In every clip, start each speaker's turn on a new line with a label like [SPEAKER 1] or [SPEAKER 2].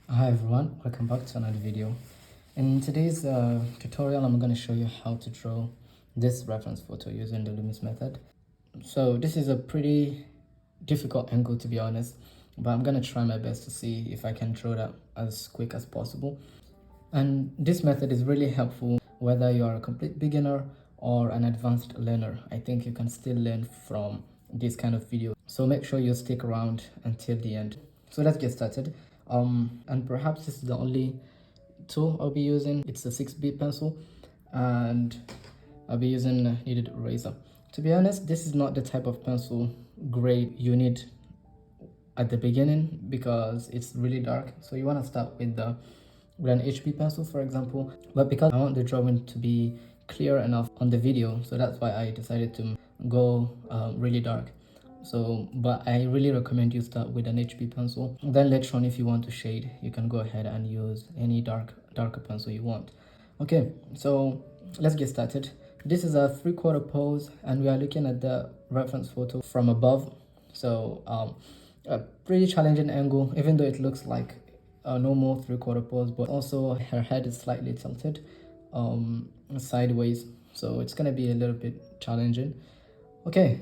[SPEAKER 1] Hi everyone, welcome back to another video. In today's tutorial, I'm going to show you how to draw this reference photo using the Loomis method. So this is a pretty difficult angle, to be honest, but I'm going to try my best to see if I can draw that as quick as possible. And this method is really helpful whether you're a complete beginner or an advanced learner. I think you can still learn from this kind of video. So make sure you stick around until the end. So let's get started. And perhaps this is the only tool I'll be using. It's a 6B pencil and I'll be using a kneaded eraser. To be honest, this is not the type of pencil grade you need at the beginning because it's really dark. So you want to start with an HB pencil, for example. But because I want the drawing to be clear enough on the video, so that's why I decided to go really dark. So but I really recommend you start with an HB pencil. Then later on, if you want to shade, you can go ahead and use any darker pencil you want. Okay, so let's get started. This is a 3/4 pose and we are looking at the reference photo from above. So a pretty challenging angle, even though it looks like a normal 3/4 pose, but also her head is slightly tilted sideways, so it's gonna be a little bit challenging. Okay,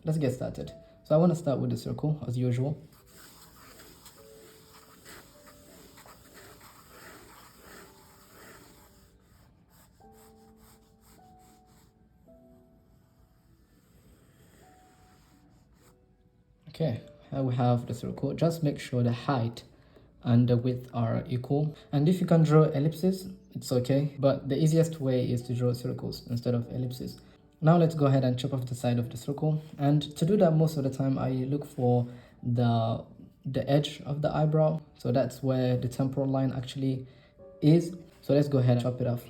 [SPEAKER 1] let's get started. So I want to start with the circle as usual. Okay, here we have the circle. Just make sure the height and the width are equal. And if you can draw ellipses, it's okay. But the easiest way is to draw circles instead of ellipses. Now let's go ahead and chop off the side of the circle. And to do that, most of the time I look for the edge of the eyebrow. So that's where the temporal line actually is. So let's go ahead and chop it off.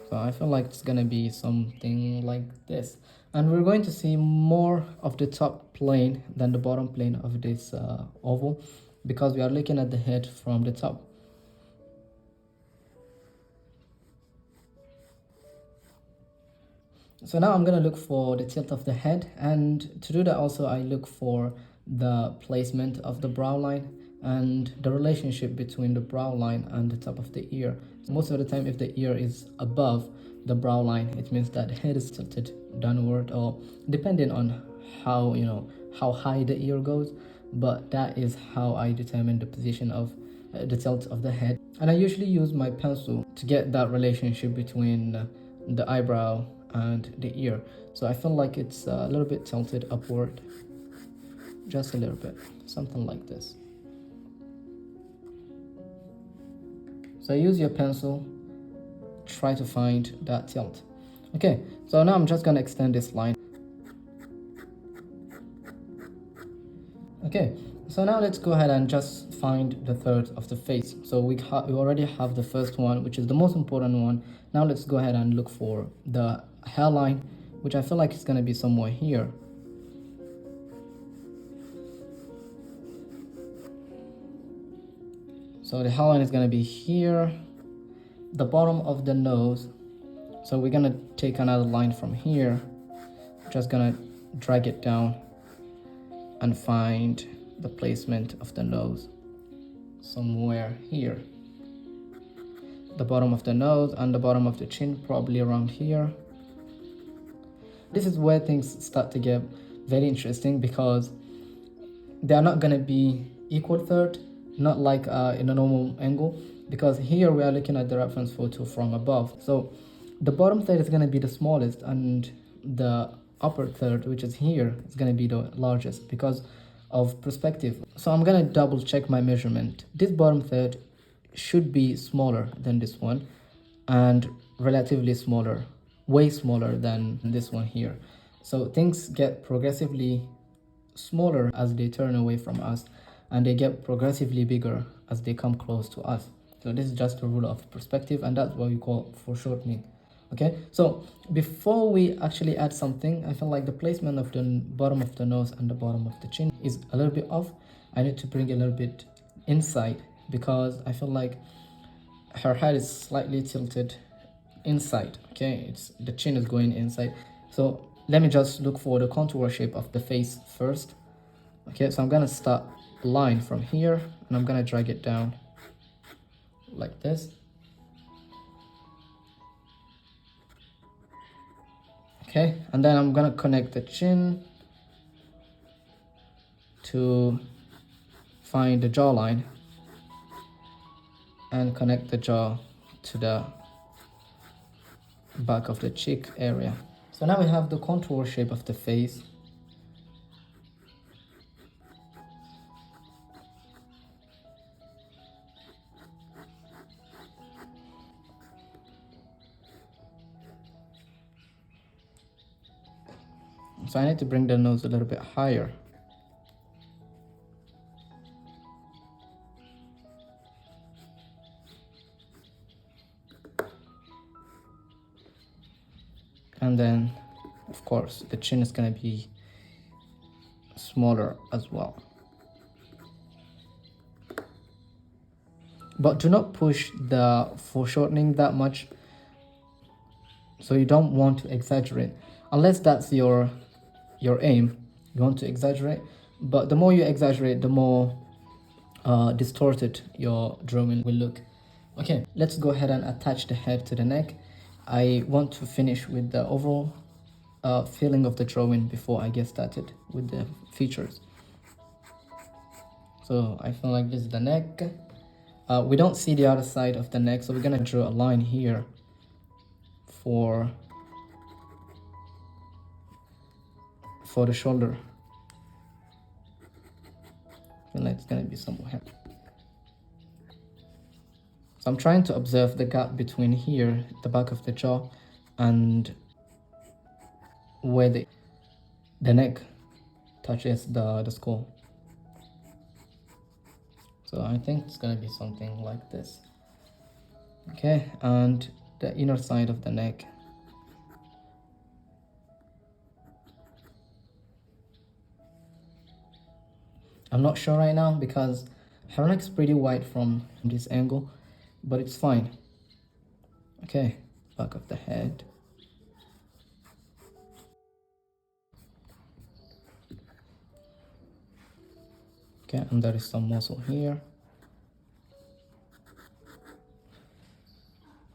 [SPEAKER 1] So I feel like it's gonna be something like this. And we're going to see more of the top plane than the bottom plane of this oval because we are looking at the head from the top. So now I'm gonna look for the tilt of the head, and to do that also I look for the placement of the brow line and the relationship between the brow line and the top of the ear. Most of the time if the ear is above the brow line, it means that the head is tilted downward, or depending on how high the ear goes, but that is how I determine the position of the tilt of the head. And I usually use my pencil to get that relationship between the eyebrow and the ear. So I feel like it's a little bit tilted upward, just a little bit, something like this. So use your pencil, try to find that tilt. Okay, so now I'm just gonna extend this line. Okay, so now let's go ahead and just find the third of the face. So we already have the first one, which is the most important one. Now let's go ahead and look for the hairline, which I feel like is going to be somewhere here. So the hairline is going to be here, the bottom of the nose. So we're going to take another line from here, just going to drag it down and find the placement of the nose somewhere here. The bottom of the nose and the bottom of the chin, probably around here. This is where things start to get very interesting because they are not going to be equal third, not like in a normal angle, because here we are looking at the reference photo from above. So the bottom third is going to be the smallest and the upper third, which is here, is going to be the largest because of perspective. So I'm going to double check my measurement. This bottom third should be smaller than this one and relatively smaller, way smaller than this one here. So things get progressively smaller as they turn away from us, and they get progressively bigger as they come close to us. So this is just a rule of perspective, and that's what we call foreshortening. Okay, so before we actually add something, I feel like the placement of the bottom of the nose and the bottom of the chin is a little bit off. I need to bring a little bit inside because I feel like her head is slightly tilted inside. Okay, it's the chin is going inside, so let me just look for the contour shape of the face first. Okay, so I'm gonna start a line from here and I'm gonna drag it down like this. Okay, and then I'm gonna connect the chin to find the jawline and connect the jaw to the back of the cheek area. So now we have the contour shape of the face. So I need to bring the nose a little bit higher. And then, of course, the chin is going to be smaller as well. But do not push the foreshortening that much. So you don't want to exaggerate. Unless that's your aim, you want to exaggerate. But the more you exaggerate, the more distorted your drawing will look. Okay, let's go ahead and attach the head to the neck. I want to finish with the overall feeling of the drawing before I get started with the features. So I feel like this is the neck. We don't see the other side of the neck, so we're gonna draw a line here for the shoulder. I feel like it's gonna be somewhere. So I'm trying to observe the gap between here, the back of the jaw, and where the neck touches the skull. So I think it's gonna be something like this. Okay, and the inner side of the neck. I'm not sure right now because her neck's pretty wide from this angle, but it's fine. Okay, back of the head. Okay, and there is some muscle here.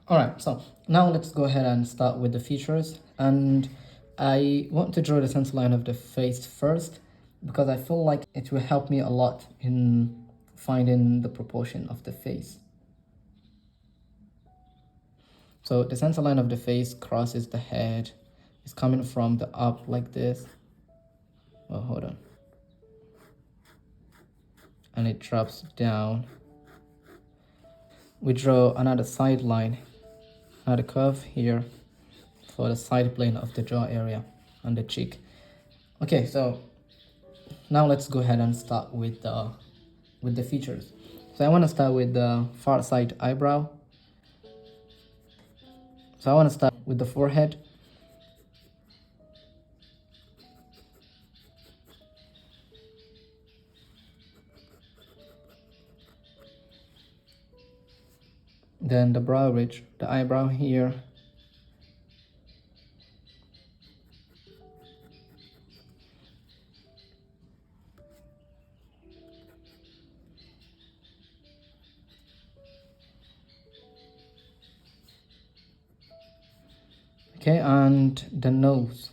[SPEAKER 1] Alright, so now let's go ahead and start with the features. And I want to draw the center line of the face first because I feel like it will help me a lot in finding the proportion of the face. So the center line of the face crosses the head. It's coming from the up like this. Oh, hold on. And it drops down. We draw another side line, another curve here for the side plane of the jaw area and the cheek. Okay, so now let's go ahead and start with the features. So I want to start with the far side eyebrow. So I want to start with the forehead. Then the brow ridge, the eyebrow here. Okay, and the nose.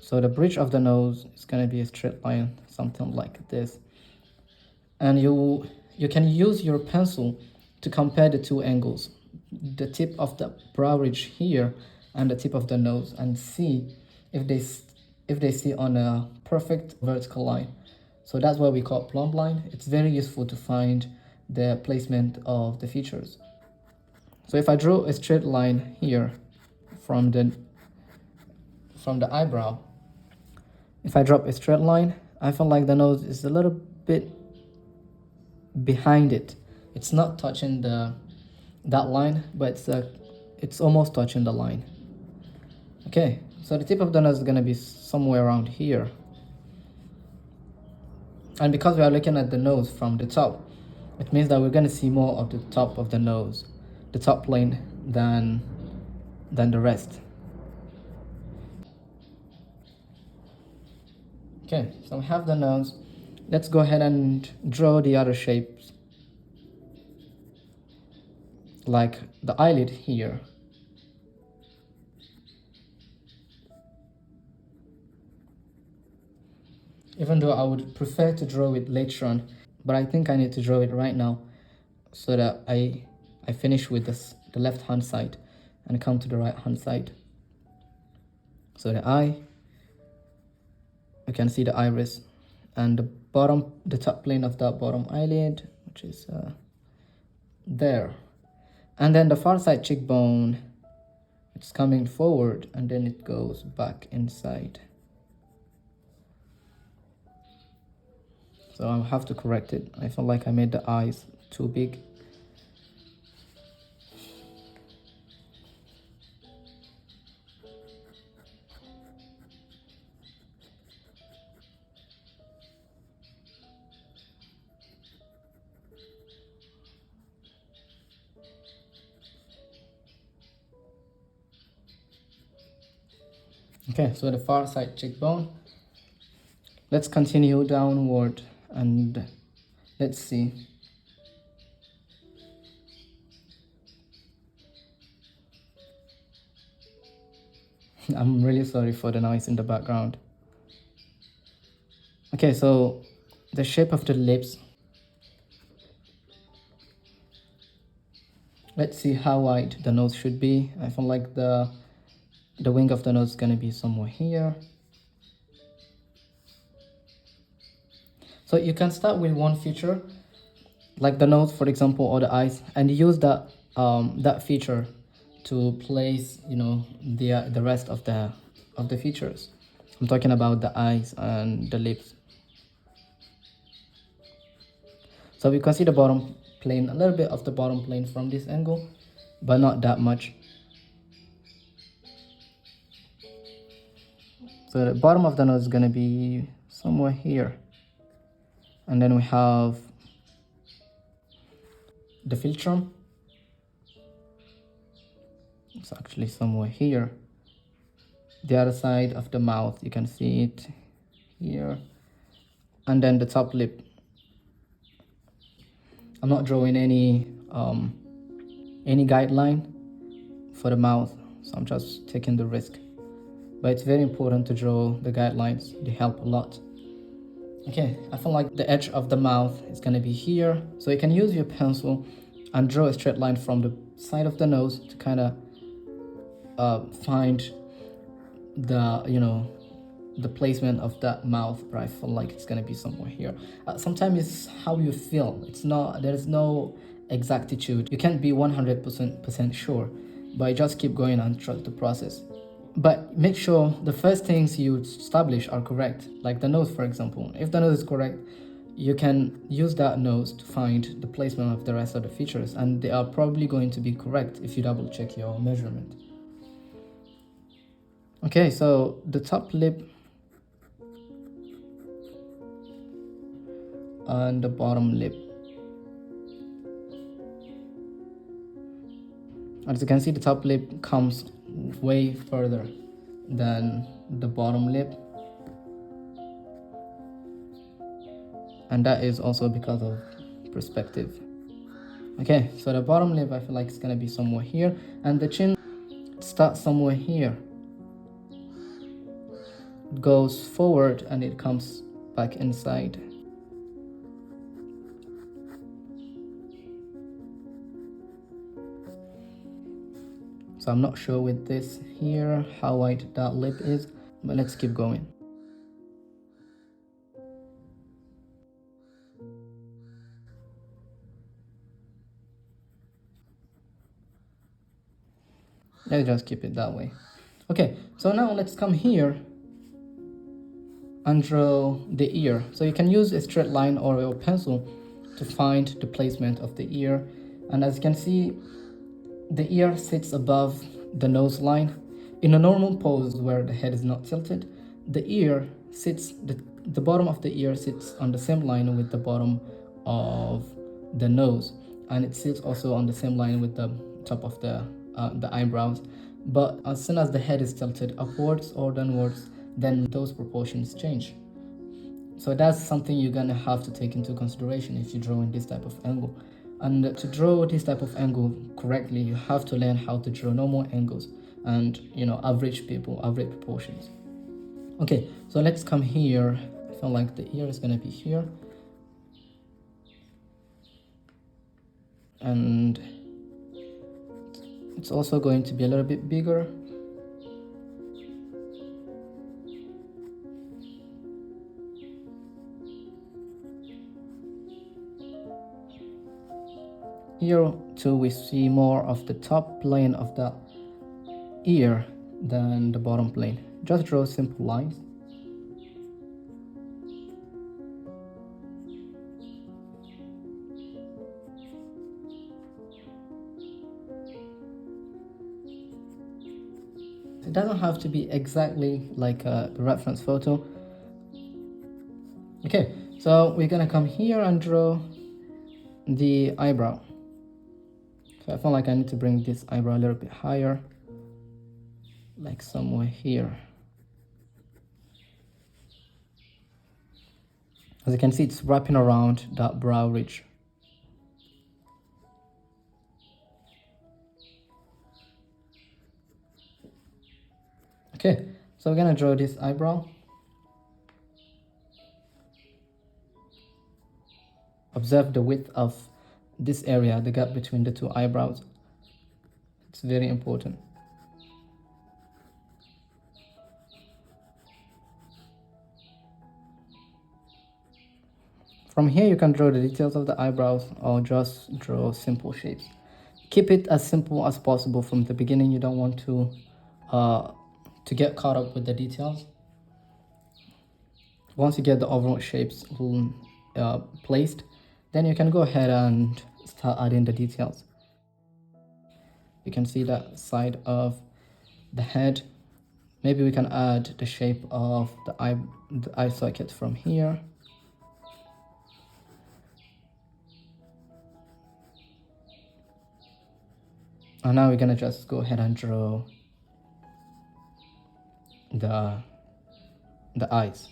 [SPEAKER 1] So the bridge of the nose is going to be a straight line, something like this. And you can use your pencil to compare the two angles, the tip of the brow ridge here and the tip of the nose, and see if they see on a perfect vertical line. So that's what we call plumb line. It's very useful to find the placement of the features. So if I draw a straight line here from the eyebrow, if I drop a straight line, I feel like the nose is a little bit behind it. It's not touching that line, but it's almost touching the line. Okay, so the tip of the nose is going to be somewhere around here. And because we are looking at the nose from the top, it means that we're going to see more of the top of the nose, the top plane, than the rest. Okay, so we have the nose. Let's go ahead and draw the other shapes, like the eyelid here. Even though I would prefer to draw it later on, but I think I need to draw it right now so that I finish with this, the left hand side, and come to the right hand side. So the eye, you can see the iris, and the top plane of that bottom eyelid, which is there. And then the far side cheekbone, it's coming forward and then it goes back inside. So I'll have to correct it. I feel like I made the eyes too big. Okay, so the far side cheekbone. Let's continue downward and let's see. I'm really sorry for the noise in the background. Okay, so the shape of the lips. Let's see how wide the nose should be. I feel like the wing of the nose is going to be somewhere here. So you can start with one feature, like the nose, for example, or the eyes, and use that that feature to place, you know, the rest of the features. I'm talking about the eyes and the lips. So we can see the bottom plane, a little bit of the bottom plane from this angle, but not that much. So the bottom of the nose is going to be somewhere here. And then we have the philtrum. It's actually somewhere here. The other side of the mouth, you can see it here. And then the top lip. I'm not drawing any guideline for the mouth, so I'm just taking the risk. But it's very important to draw the guidelines. They help a lot. Okay, I feel like the edge of the mouth is going to be here. So you can use your pencil and draw a straight line from the side of the nose to kind of find the, you know, the placement of that mouth. But I feel like it's going to be somewhere here. Sometimes it's how you feel. It's not, there is no exactitude. You can't be 100% sure, but just keep going and trust the process. But make sure the first things you establish are correct, like the nose, for example. If the nose is correct, you can use that nose to find the placement of the rest of the features, and they are probably going to be correct if you double check your measurement. Okay, so the top lip and the bottom lip. As you can see, the top lip comes way further than the bottom lip, and that is also because of perspective. Okay, so the bottom lip, I feel like it's gonna be somewhere here, and the chin starts somewhere here, it goes forward and it comes back inside. So I'm not sure with this here how wide that lip is, but let's keep going. Let's just keep it that way. Okay, so now let's come here and draw the ear. So you can use a straight line or your pencil to find the placement of the ear. And as you can see, the ear sits above the nose line. In a normal pose where the head is not tilted, the ear sits, the bottom of the ear sits on the same line with the bottom of the nose, and it sits also on the same line with the top of the eyebrows. But as soon as the head is tilted upwards or downwards, then those proportions change. So that's something you're gonna have to take into consideration if you're drawing this type of angle. And to draw this type of angle correctly, you have to learn how to draw normal angles and, average proportions. Okay, so let's come here. I feel like the ear is gonna be here. And it's also going to be a little bit bigger. Here too we see more of the top plane of the ear than the bottom plane. Just draw simple lines. It doesn't have to be exactly like a reference photo. Okay, so we're gonna come here and draw the eyebrow. So I feel like I need to bring this eyebrow a little bit higher, like somewhere here. As you can see, it's wrapping around that brow ridge. Okay, so we're gonna draw this eyebrow. Observe the width of this area, the gap between the two eyebrows. It's very important. From here, you can draw the details of the eyebrows or just draw simple shapes. Keep it as simple as possible from the beginning. You don't want to get caught up with the details. Once you get the overall shapes placed, then you can go ahead and start adding the details. You can see that side of the head. Maybe we can add the shape of the eye socket from here. And now we're gonna just go ahead and draw the eyes.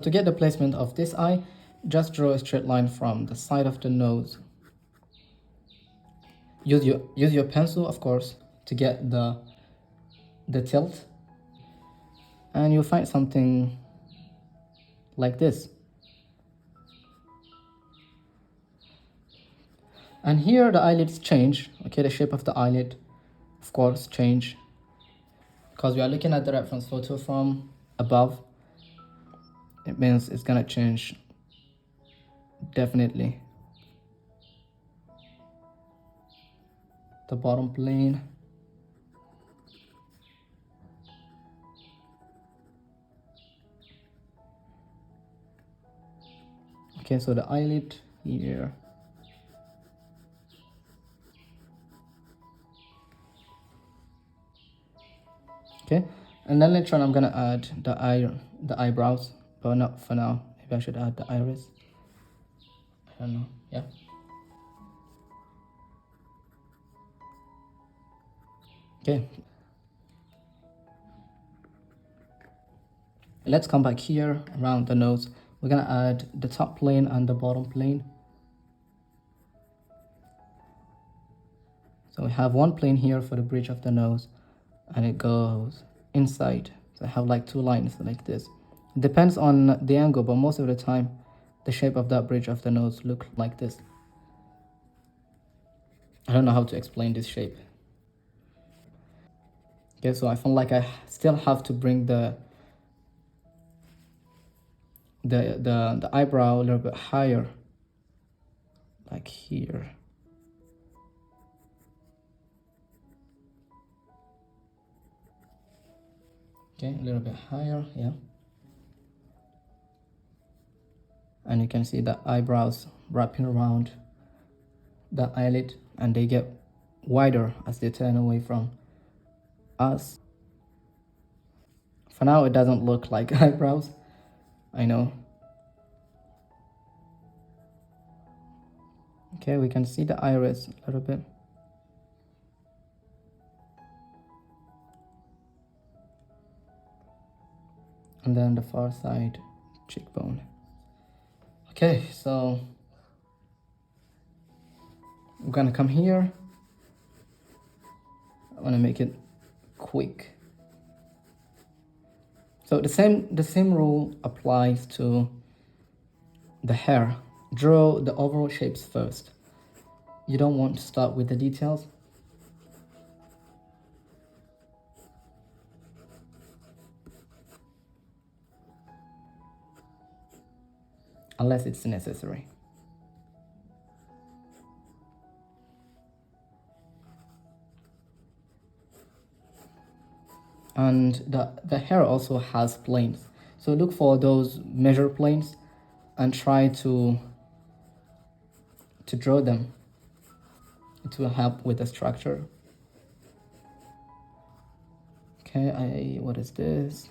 [SPEAKER 1] To get the placement of this eye, just draw a straight line from the side of the nose. Use your pencil, of course, to get the tilt, and you'll find something like this. And here the eyelids change. Okay, the shape of the eyelid, of course, change because we are looking at the reference photo from above. It means it's gonna change definitely. The bottom plane. Okay, so the eyelid here. Okay, and then later on I'm gonna add the eyebrows, but not for now. Maybe I should add the iris. I don't know. Yeah. Okay. Let's come back here around the nose. We're gonna add the top plane and the bottom plane. So we have one plane here for the bridge of the nose, and it goes inside. So I have like two lines like this. It depends on the angle, but most of the time, the shape of that bridge of the nose look like this. I don't know how to explain this shape. Okay, so I feel like I still have to bring the eyebrow a little bit higher, like here. Okay, a little bit higher, yeah. And you can see the eyebrows wrapping around the eyelid, and they get wider as they turn away from us. For now, it doesn't look like eyebrows, I know. Okay, we can see the iris a little bit. And then the far side cheekbone. Okay, so we're gonna come here. I want to make it quick. So the same rule applies to the hair. Draw the overall shapes first. You don't want to start with the details. Unless it's necessary. And the hair also has planes. So look for those measure planes and try to draw them. It will help with the structure. Okay, what is this?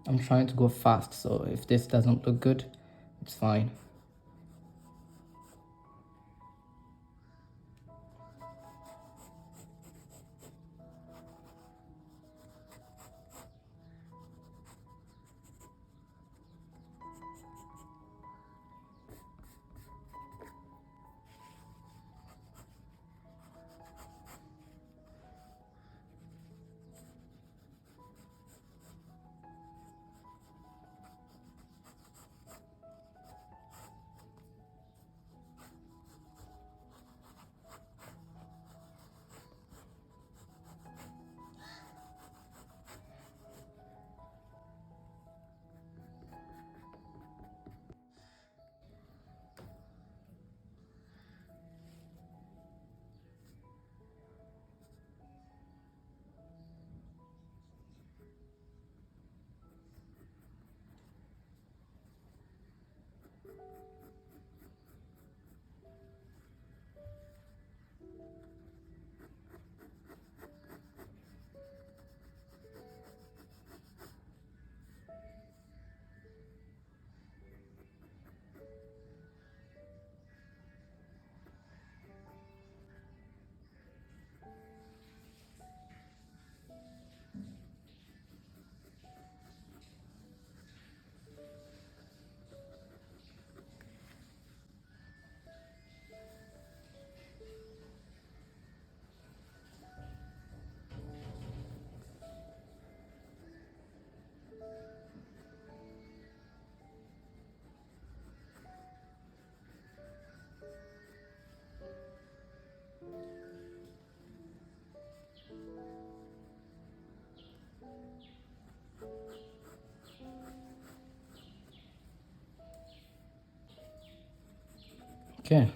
[SPEAKER 1] I'm trying to go fast, so if this doesn't look good, it's fine. Okay,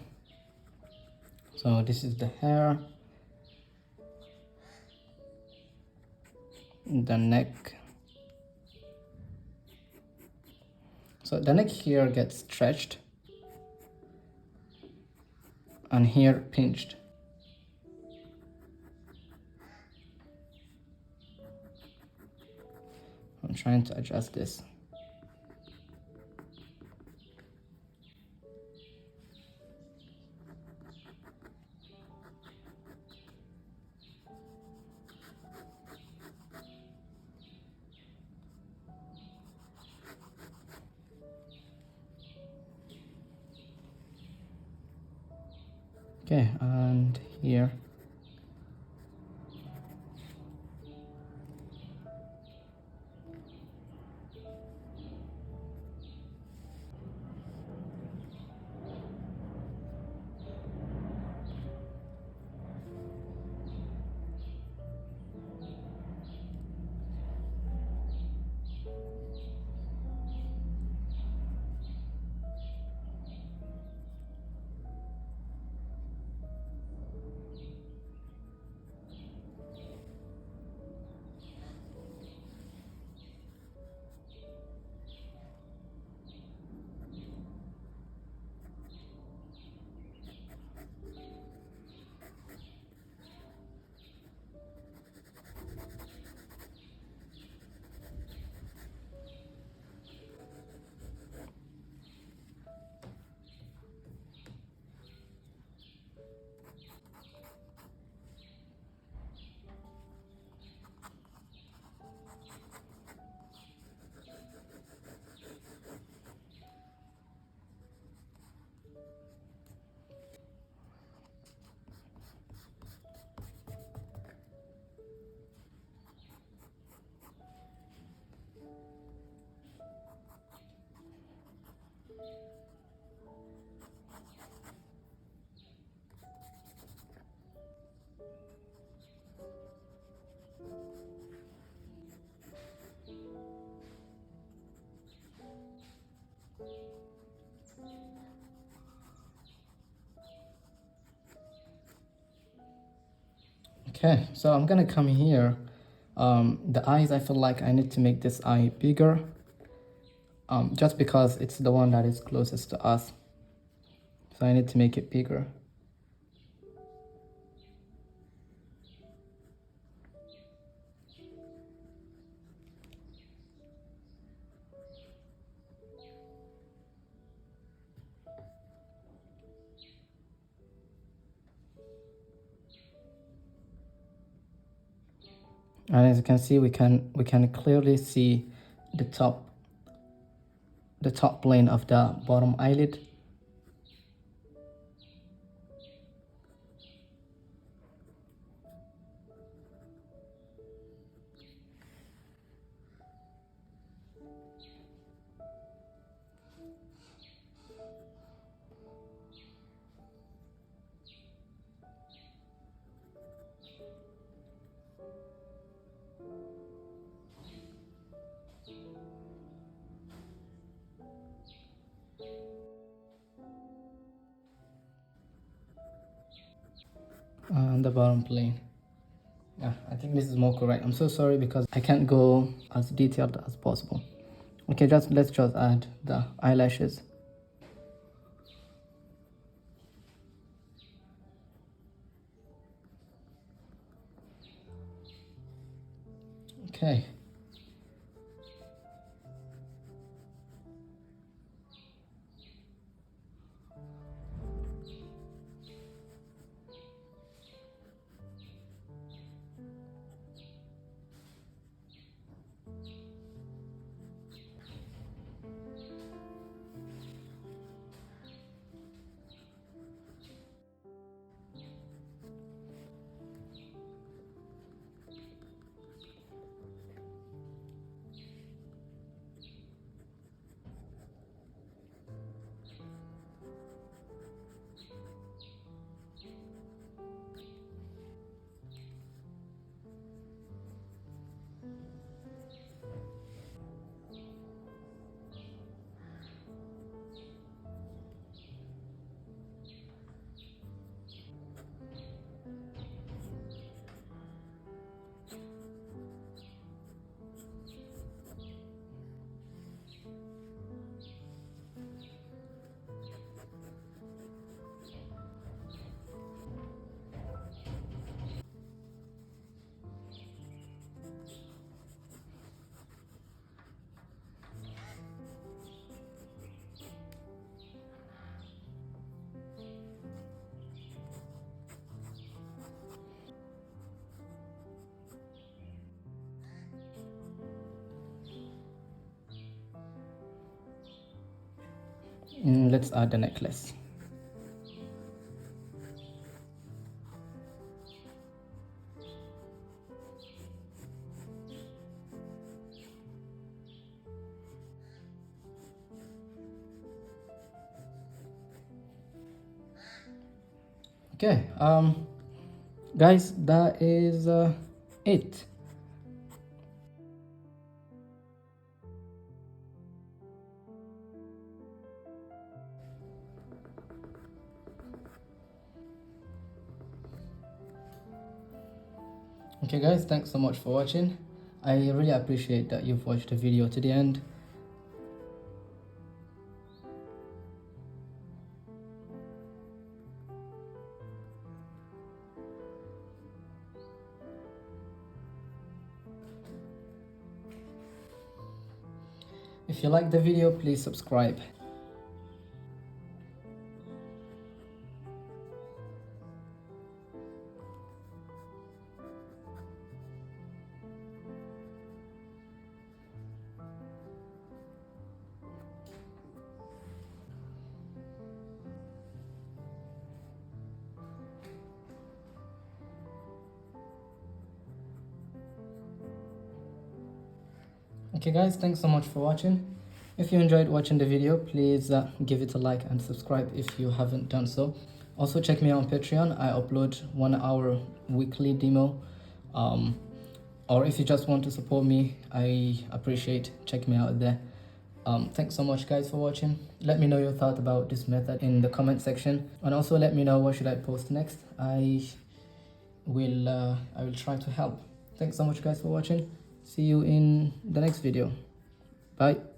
[SPEAKER 1] so this is the hair, the neck. So the neck here gets stretched and here pinched. I'm trying to adjust this. Okay, and here. Okay, so I'm gonna come here. The eyes, I feel like I need to make this eye bigger, just because it's the one that is closest to us. So I need to make it bigger. And as you can see, we can clearly see the top plane of the bottom eyelid. And the bottom plane. Yeah, I think this is more correct. I'm so sorry because I can't go as detailed as possible. Okay, let's just add the eyelashes. Okay. Let's add the necklace. Okay, guys, that is it. Okay guys, thanks so much for watching. I really appreciate that you've watched the video to the end. If you like the video, please subscribe. Okay guys, thanks so much for watching. If you enjoyed watching the video, please give it a like and subscribe if you haven't done so. Also check me out on Patreon. I upload 1 hour weekly demo. Or if you just want to support me, I appreciate check me out there. Thanks so much guys for watching. Let me know your thought about this method in the comment section, and also let me know what should I post next. I will try to help. Thanks so much guys for watching. See you in the next video. Bye.